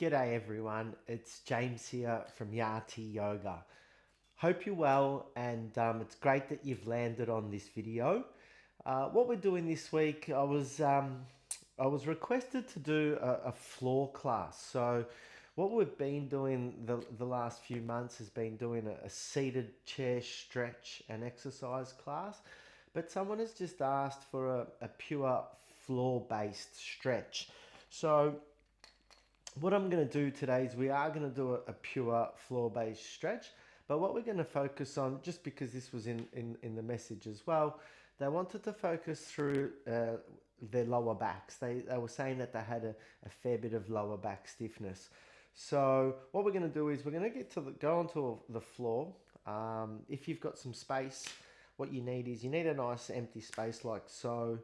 G'day everyone, it's James here from Yati Yoga. Hope you're well and it's great that you've landed on this video. What we're doing this week, I was requested to do a floor class. So what we've been doing the last few months has been doing a seated chair stretch and exercise class. But someone has just asked for a pure floor-based stretch. So what I'm going to do today is we are going to do a pure floor-based stretch, but what we're going to focus on, just because this was in the message as well, they wanted to focus through their lower backs. They were saying that they had a fair bit of lower back stiffness. So what we're going to do is we're going to go onto the floor. If you've got some space, what you need is you need a nice empty space like so.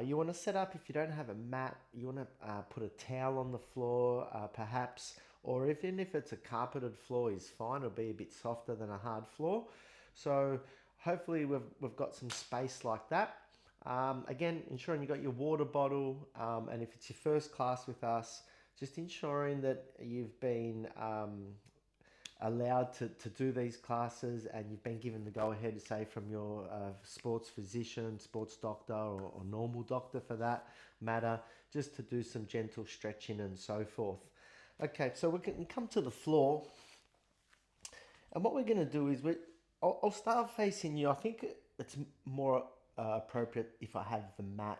You want to set up, if you don't have a mat, you want to put a towel on the floor, perhaps, or even if it's a carpeted floor is fine. It'll be a bit softer than a hard floor. So hopefully we've got some space like that. Again, ensuring you got your water bottle, and if it's your first class with us, just ensuring that you've been allowed to do these classes and you've been given the go ahead, say, from your sports physician, sports doctor, or normal doctor for that matter, just to do some gentle stretching and so forth. Okay, so we can come to the floor, and what we're going to do is I'll start facing you. I think it's more appropriate if I have the mat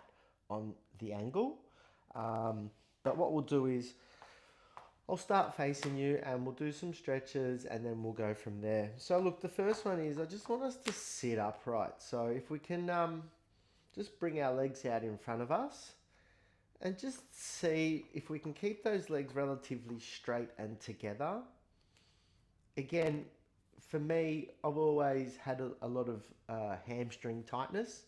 on the angle. But what we'll do is I'll start facing you and we'll do some stretches and then we'll go from there. So look, the first one is I just want us to sit upright. So if we can just bring our legs out in front of us and just see if we can keep those legs relatively straight and together. Again, for me, I've always had a lot of hamstring tightness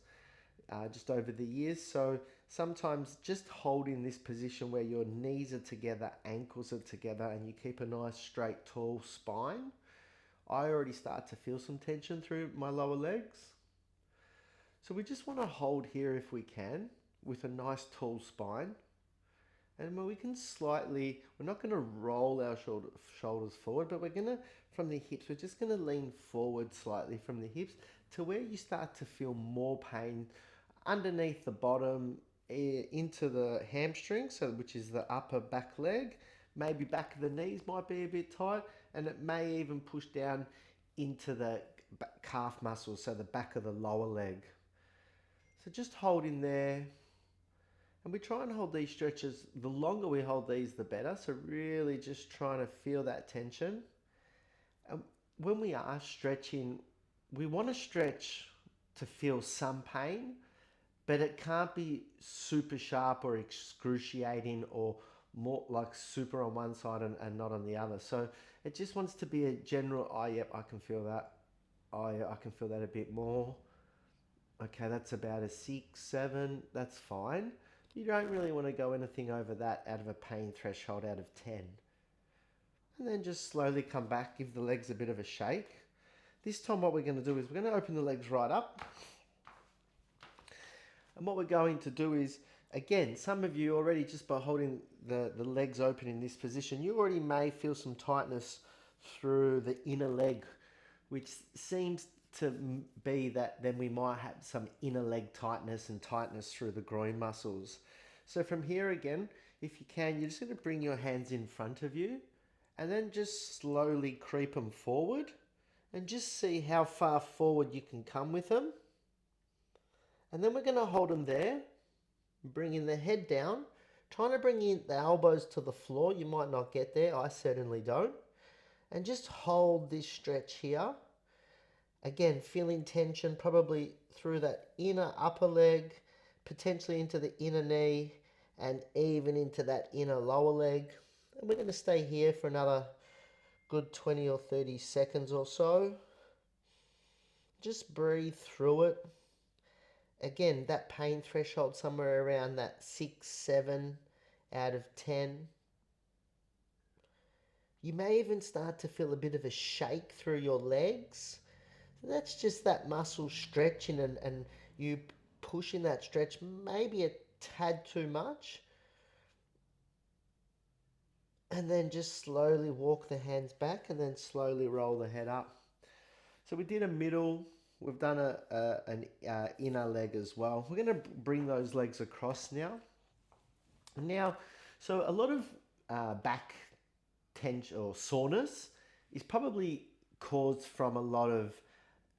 just over the years. So sometimes just holding this position where your knees are together, ankles are together, and you keep a nice straight, tall spine, I already start to feel some tension through my lower legs. So we just want to hold here if we can with a nice tall spine. And we can slightly, we're not going to roll our shoulders forward, but we're going to, from the hips, we're just going to lean forward slightly from the hips to where you start to feel more pain underneath the bottom, into the hamstring, so which is the upper back leg. Maybe back of the knees might be a bit tight, and it may even push down into the calf muscles, so the back of the lower leg. So just hold in there. And we try and hold these stretches, the longer we hold these, the better. So really just trying to feel that tension. And when we are stretching, we want to stretch to feel some pain, but it can't be super sharp or excruciating or more like super on one side and not on the other. So it just wants to be a general, oh, yep, I can feel that. Oh, yeah, I can feel that a bit more. Okay, that's about a 6, 7, that's fine. You don't really want to go anything over that out of a pain threshold out of 10. And then just slowly come back, give the legs a bit of a shake. This time what we're going to do is we're going to open the legs right up. And what we're going to do is, again, some of you already, just by holding the legs open in this position, you already may feel some tightness through the inner leg, which seems to be that then we might have some inner leg tightness and tightness through the groin muscles. So from here again, if you can, you're just going to bring your hands in front of you and then just slowly creep them forward and just see how far forward you can come with them. And then we're going to hold them there, bringing the head down, trying to bring in the elbows to the floor. You might not get there, I certainly don't. And just hold this stretch here. Again, feeling tension probably through that inner upper leg, potentially into the inner knee, and even into that inner lower leg. And we're going to stay here for another good 20 or 30 seconds or so. Just breathe through it. Again, that pain threshold somewhere around that 6, 7 out of 10. You may even start to feel a bit of a shake through your legs. That's just that muscle stretching and you pushing that stretch maybe a tad too much. And then just slowly walk the hands back and then slowly roll the head up. So we did a middle, we've done an inner leg as well. We're going to bring those legs across now. Now, so a lot of back tension or soreness is probably caused from a lot of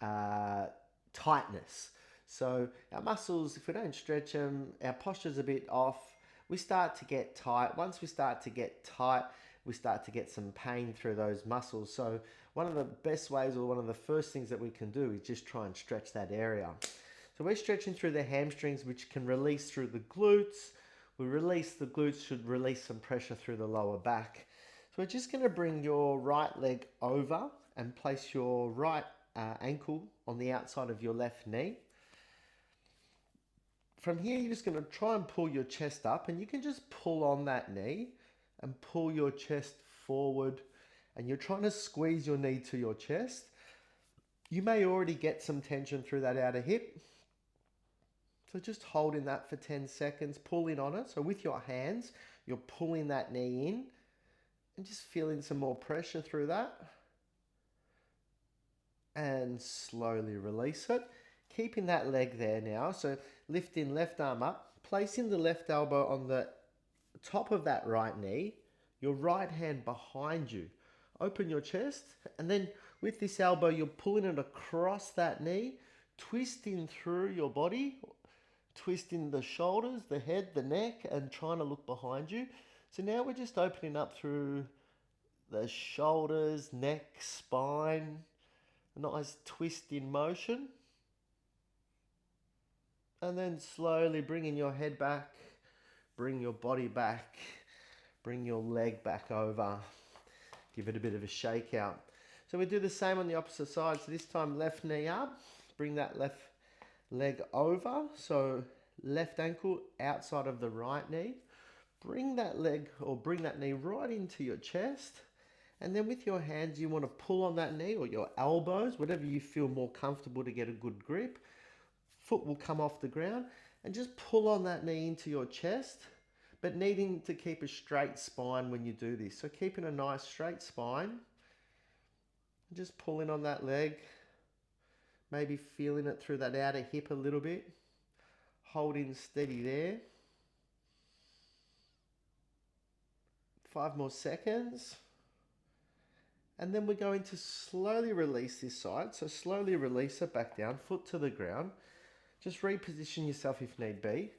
uh, tightness. So our muscles, if we don't stretch them, our posture's a bit off. We start to get tight. Once we start to get tight, we start to get some pain through those muscles. So one of the best ways, or one of the first things that we can do, is just try and stretch that area. So we're stretching through the hamstrings, which can release through the glutes. We release the glutes, should release some pressure through the lower back. So we're just going to bring your right leg over and place your right ankle on the outside of your left knee. From here, you're just going to try and pull your chest up, and you can just pull on that knee and pull your chest forward, and you're trying to squeeze your knee to your chest. You may already get some tension through that outer hip. So just holding that for 10 seconds, pulling on it. So with your hands, you're pulling that knee in and just feeling some more pressure through that. And slowly release it. Keeping that leg there now. So lifting left arm up, placing the left elbow on the top of that right knee, your right hand behind you. Open your chest, and then with this elbow, you're pulling it across that knee, twisting through your body, twisting the shoulders, the head, the neck, and trying to look behind you. So now we're just opening up through the shoulders, neck, spine, a nice twist in motion. And then slowly bringing your head back, bring your body back, bring your leg back over, give it a bit of a shake out. So we do the same on the opposite side. So this time left knee up, bring that left leg over. So left ankle outside of the right knee. Bring that leg or bring that knee right into your chest. And then with your hands, you want to pull on that knee or your elbows, whatever you feel more comfortable to get a good grip. Foot will come off the ground, and just pull on that knee into your chest, but needing to keep a straight spine when you do this. So keeping a nice straight spine, just pulling on that leg, maybe feeling it through that outer hip a little bit, holding steady there. 5 more seconds. And then we're going to slowly release this side. So slowly release it back down, foot to the ground. Just reposition yourself if need be.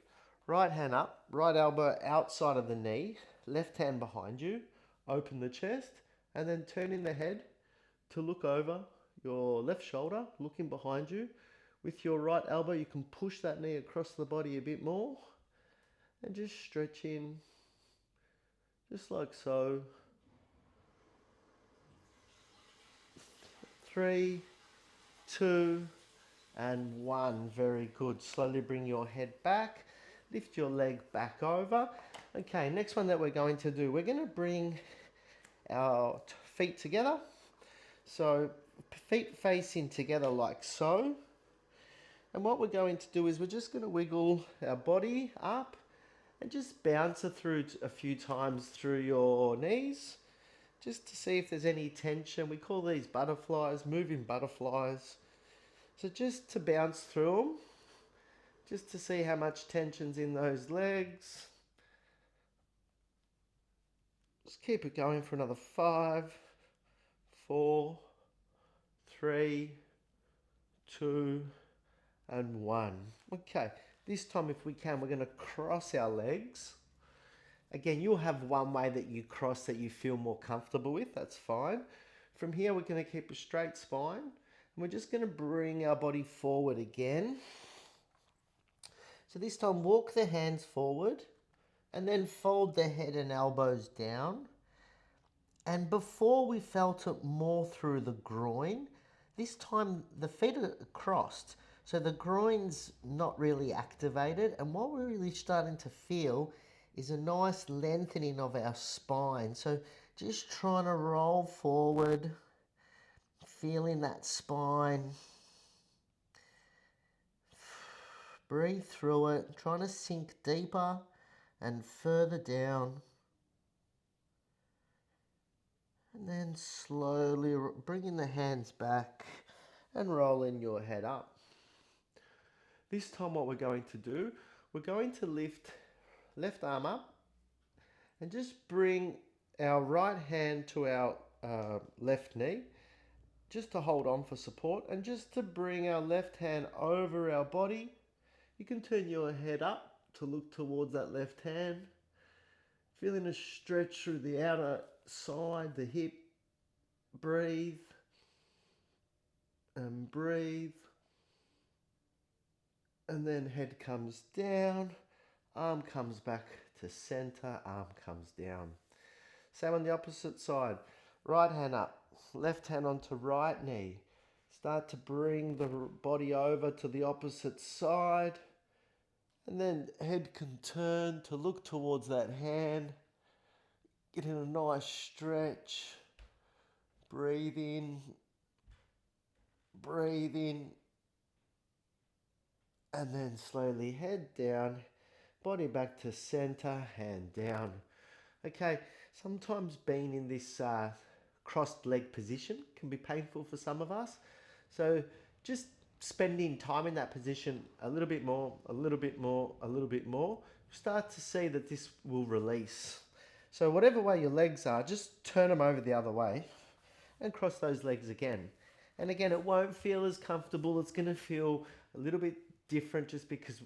Right hand up, right elbow outside of the knee, left hand behind you, open the chest, and then turning the head to look over your left shoulder, looking behind you. With your right elbow, you can push that knee across the body a bit more, and just stretch in, just like so. 3, 2, and 1. Very good. Slowly bring your head back, lift your leg back over. Okay, next one that we're going to do, we're going to bring our feet together. So feet facing together like so. And what we're going to do is we're just going to wiggle our body up and just bounce it through a few times through your knees, just to see if there's any tension. We call these butterflies, moving butterflies. So just to bounce through them, just to see how much tension's in those legs. Just keep it going for another 5, 4, 3, 2, and 1. Okay, this time if we can, we're going to cross our legs. Again, you'll have one way that you cross that you feel more comfortable with, that's fine. From here, we're going to keep a straight spine. And we're just going to bring our body forward again. So this time, walk the hands forward and then fold the head and elbows down. And before we felt it more through the groin, this time the feet are crossed. So the groin's not really activated. And what we're really starting to feel is a nice lengthening of our spine. So just trying to roll forward, feeling that spine. Breathe through it, trying to sink deeper and further down. And then slowly bringing the hands back and rolling your head up. This time what we're going to do, we're going to lift left arm up and just bring our right hand to our left knee, just to hold on for support, and just to bring our left hand over our body. You can turn your head up to look towards that left hand, feeling a stretch through the outer side, the hip. Breathe and breathe, and then head comes down, arm comes back to center, arm comes down. Same on the opposite side. Right hand up, left hand onto right knee. Start to bring the body over to the opposite side, and then head can turn to look towards that hand. Get in a nice stretch. Breathe in, and then slowly head down, body back to center, hand down. Okay, sometimes being in this crossed leg position can be painful for some of us. So just spending time in that position a little bit more, start to see that this will release. So whatever way your legs are, just turn them over the other way and cross those legs again. And again, it won't feel as comfortable. It's going to feel a little bit different just because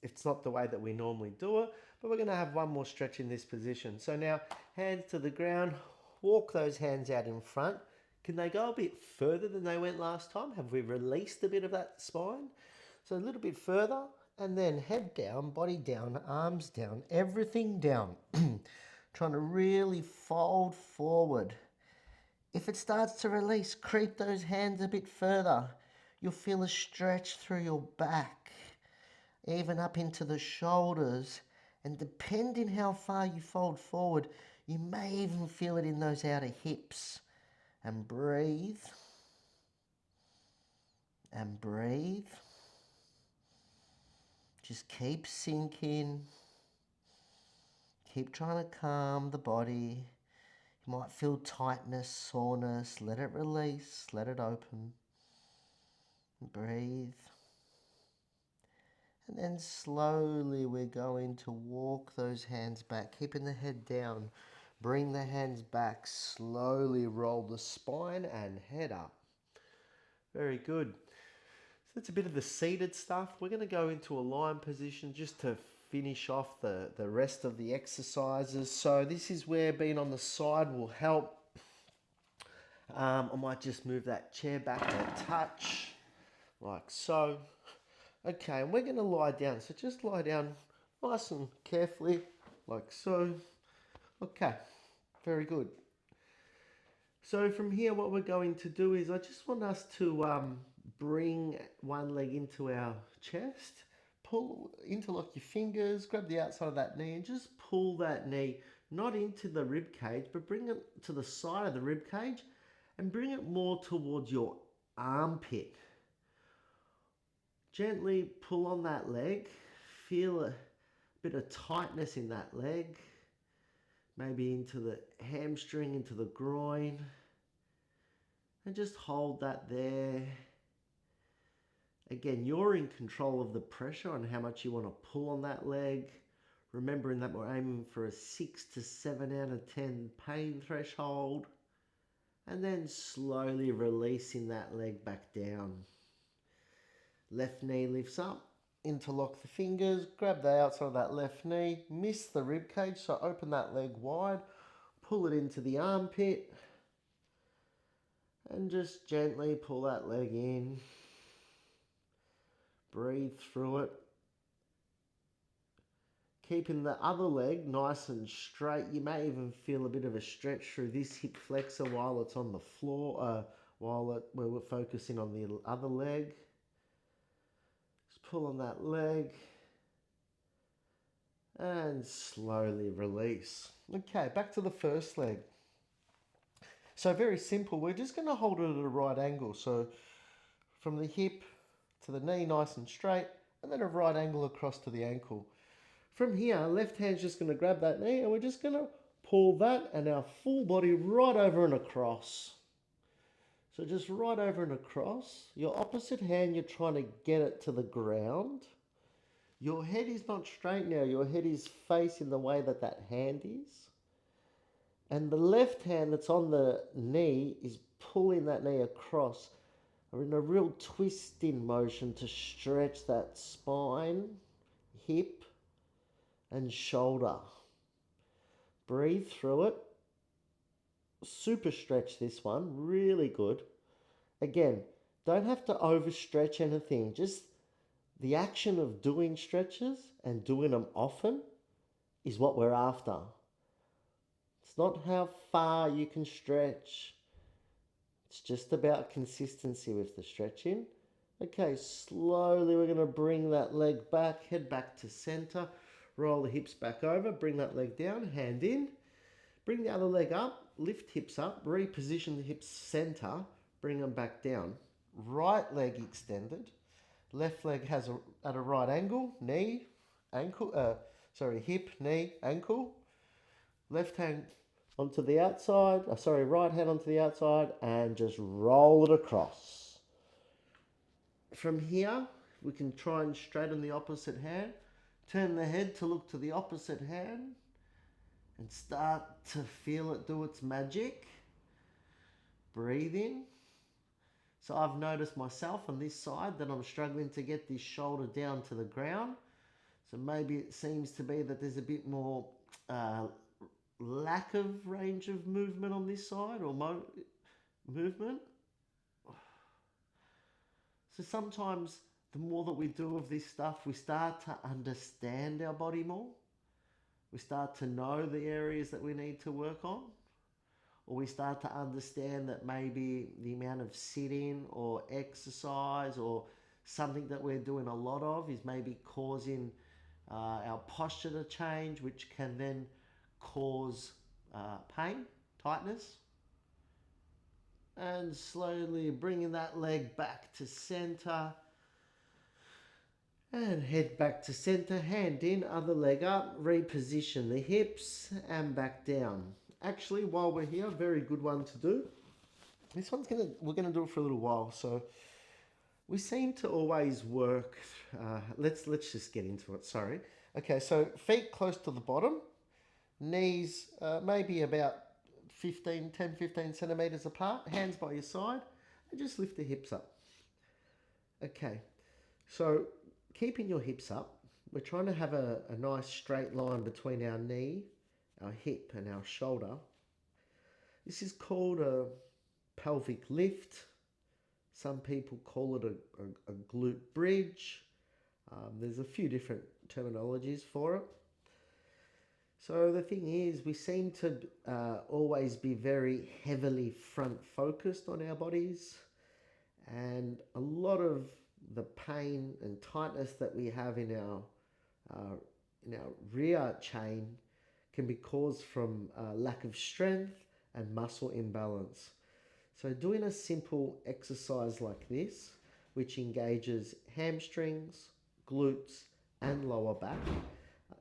it's not the way that we normally do it. But we're going to have one more stretch in this position. So now, hands to the ground, walk those hands out in front. Can they go a bit further than they went last time? Have we released a bit of that spine? So a little bit further, and then head down, body down, arms down, everything down. Trying to really fold forward. If it starts to release, creep those hands a bit further. You'll feel a stretch through your back, even up into the shoulders. And depending how far you fold forward, you may even feel it in those outer hips. And breathe. And breathe. Just keep sinking. Keep trying to calm the body. You might feel tightness, soreness. Let it release. Let it open. Breathe. And then slowly we're going to walk those hands back, keeping the head down. Bring the hands back. Slowly roll the spine and head up. Very good. So that's a bit of the seated stuff. We're going to go into a lying position just to finish off the rest of the exercises. So this is where being on the side will help. I might just move that chair back a touch, like so. Okay, and we're going to lie down. So just lie down nice and carefully, like so. Okay, very good. So from here, what we're going to do is I just want us to bring one leg into our chest, pull, interlock your fingers, grab the outside of that knee and just pull that knee, not into the rib cage, but bring it to the side of the rib cage and bring it more towards your armpit. Gently pull on that leg, feel a bit of tightness in that leg, maybe into the hamstring, into the groin, and just hold that there. Again, you're in control of the pressure on how much you want to pull on that leg, remembering that we're aiming for a 6 to 7 out of 10 pain threshold, and then slowly releasing that leg back down. Left knee lifts up, interlock the fingers, grab the outside of that left knee, miss the rib cage, so open that leg wide, pull it into the armpit, and just gently pull that leg in. Breathe through it. Keeping the other leg nice and straight. You may even feel a bit of a stretch through this hip flexor while it's on the floor, where we're focusing on the other leg. Pull on that leg and slowly release. Okay, back to the first leg. So very simple. We're just going to hold it at a right angle. So from the hip to the knee, nice and straight, and then a right angle across to the ankle. From here, left hand's just going to grab that knee and we're just going to pull that and our full body right over and across. So just right over and across. Your opposite hand, you're trying to get it to the ground. Your head is not straight now. Your head is facing the way that that hand is. And the left hand that's on the knee is pulling that knee across. We're in a real twisting motion to stretch that spine, hip, and shoulder. Breathe through it. Super stretch this one, really good. Again, don't have to overstretch anything. Just the action of doing stretches and doing them often is what we're after. It's not how far you can stretch. It's just about consistency with the stretching. Okay, slowly we're going to bring that leg back, head back to center, roll the hips back over, bring that leg down, hand in, bring the other leg up, lift hips up, reposition the hips center, bring them back down. Right leg extended, left leg has at a right angle, knee, ankle, hip, knee, ankle, left hand onto the outside, right hand onto the outside, and just roll it across. From here, we can try and straighten the opposite hand, turn the head to look to the opposite hand, and start to feel it do its magic. Breathe in. So I've noticed myself on this side that I'm struggling to get this shoulder down to the ground. So maybe it seems to be that there's a bit more lack of range of movement on this side, or movement. So sometimes the more that we do of this stuff, we start to understand our body more. We start to know the areas that we need to work on. Or we start to understand that maybe the amount of sitting or exercise or something that we're doing a lot of is maybe causing our posture to change, which can then cause pain, tightness. And slowly bringing that leg back to center. And head back to center, hand in, other leg up, reposition the hips and back down. Actually, while we're here, very good one to do. This one's we're gonna do it for a little while. So we seem to always work. Let's just get into it. Sorry. Okay, so feet close to the bottom, knees maybe about 10, 15 centimeters apart, hands by your side, and just lift the hips up. Okay, so keeping your hips up, we're trying to have a nice straight line between our knee, our hip, and our shoulder. This is called a pelvic lift. Some people call it a glute bridge. There's a few different terminologies for it. So the thing is, we seem to always be very heavily front focused on our bodies, and a lot of the pain and tightness that we have in our rear chain can be caused from lack of strength and muscle imbalance. So doing a simple exercise like this, which engages hamstrings, glutes, and lower back,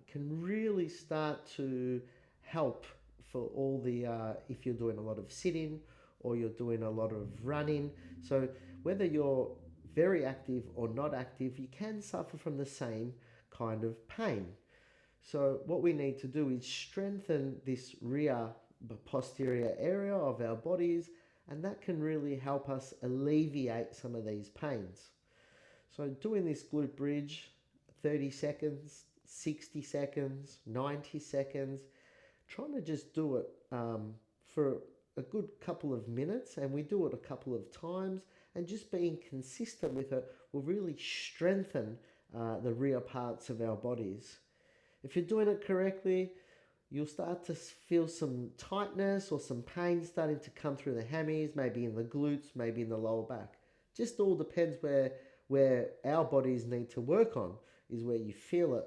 can really start to help for all the, if you're doing a lot of sitting or you're doing a lot of running. So whether you're very active or not active, you can suffer from the same kind of pain. So what we need to do is strengthen this rear posterior area of our bodies, and that can really help us alleviate some of these pains. So doing this glute bridge, 30 seconds, 60 seconds, 90 seconds, trying to just do it for a good couple of minutes, and we do it a couple of times, and just being consistent with it will really strengthen the rear parts of our bodies. If you're doing it correctly, you'll start to feel some tightness or some pain starting to come through the hammies, maybe in the glutes, maybe in the lower back. Just all depends where our bodies need to work on, is where you feel it.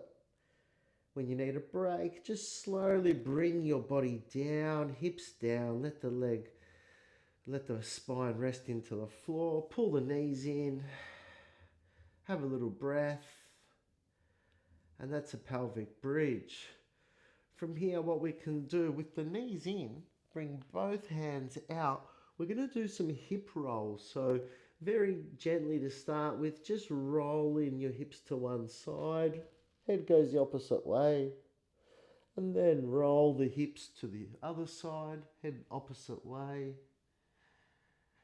When you need a break, just slowly bring your body down, hips down, let the spine rest into the floor, pull the knees in, have a little breath, and that's a pelvic bridge. from here, what we can do with the knees in, bring both hands out. We're going to do some hip rolls. So very gently to start with, just roll in your hips to one side. Head goes the opposite way. And then roll the hips to the other side, head opposite way.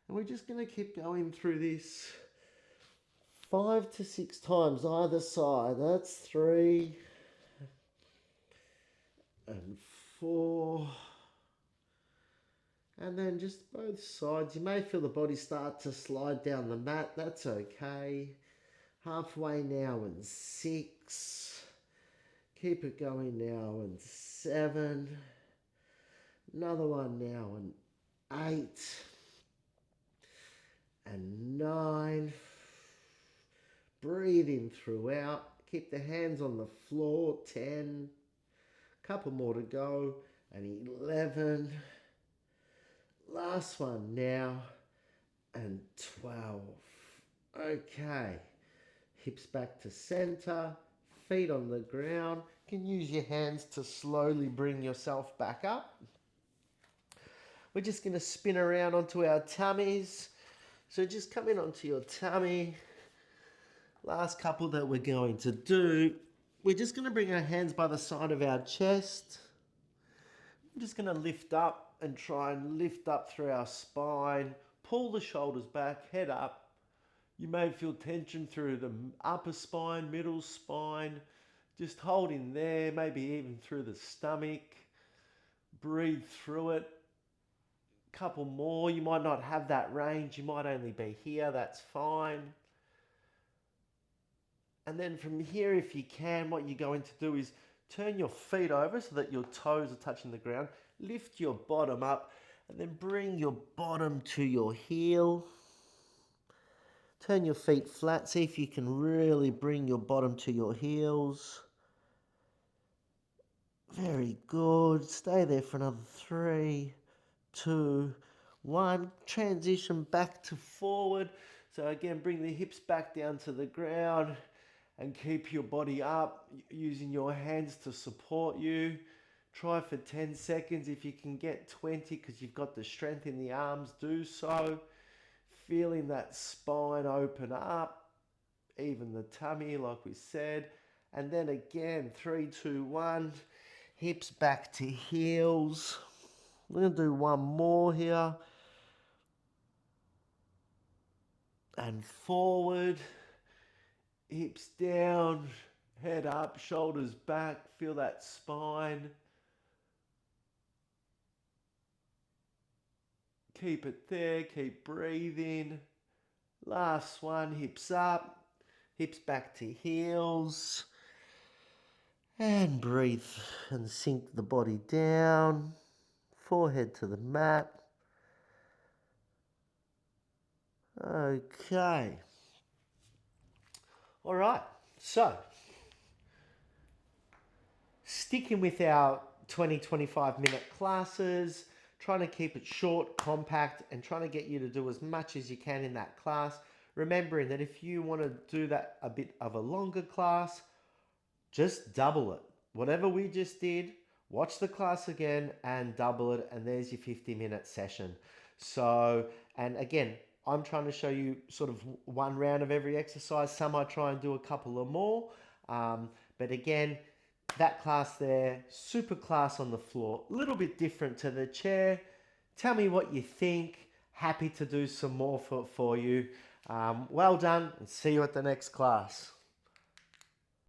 And we're just going to keep going through this 5 to 6 times either side. That's 3 and 4. And then just both sides. You may feel the body start to slide down the mat. That's okay. Halfway now and 6. Keep it going now and 7. Another one now and 8. And 9. Breathe in throughout. Keep the hands on the floor. 10. Couple more to go. And 11. Last one now. And 12. Okay. Hips back to center. Feet on the ground. You can use your hands to slowly bring yourself back up. We're just going to spin around onto our tummies. So just come in onto your tummy. Last couple that we're going to do. We're just going to bring our hands by the side of our chest. I'm just going to lift up and try and lift up through our spine. Pull the shoulders back, head up. You may feel tension through the upper spine, middle spine. Just hold in there, maybe even through the stomach. Breathe through it. Couple more. You might not have that range. You might only be here. That's fine. And then from here, if you can, what you're going to do is turn your feet over so that your toes are touching the ground. Lift your bottom up and then bring your bottom to your heel. Turn your feet flat. See if you can really bring your bottom to your heels. Very good. Stay there for another 3, 2, 1. Transition back to forward. So again, bring the hips back down to the ground and keep your body up using your hands to support you. Try for 10 seconds. If you can get 20 because you've got the strength in the arms, do so. Feeling that spine open up, even the tummy like we said. And then again, 3, 2, 1. Hips back to heels. We're going to do one more here. And forward. Hips down, head up, shoulders back. Feel that spine. Keep it there, keep breathing. Last one, hips up, hips back to heels. And breathe and sink the body down. Forehead to the mat. Okay. All right, so sticking with our 20-25 minute classes, trying to keep it short, compact, and trying to get you to do as much as you can in that class. Remembering that if you want to do that a bit of a longer class, just double it. Whatever we just did, watch the class again and double it, and there's your 50-minute session. So, and again, I'm trying to show you sort of one round of every exercise. Some I try and do a couple or more. But again, that class there, super class on the floor, a little bit different to the chair. Tell me what you think. Happy to do some more for you. Well done, and see you at the next class.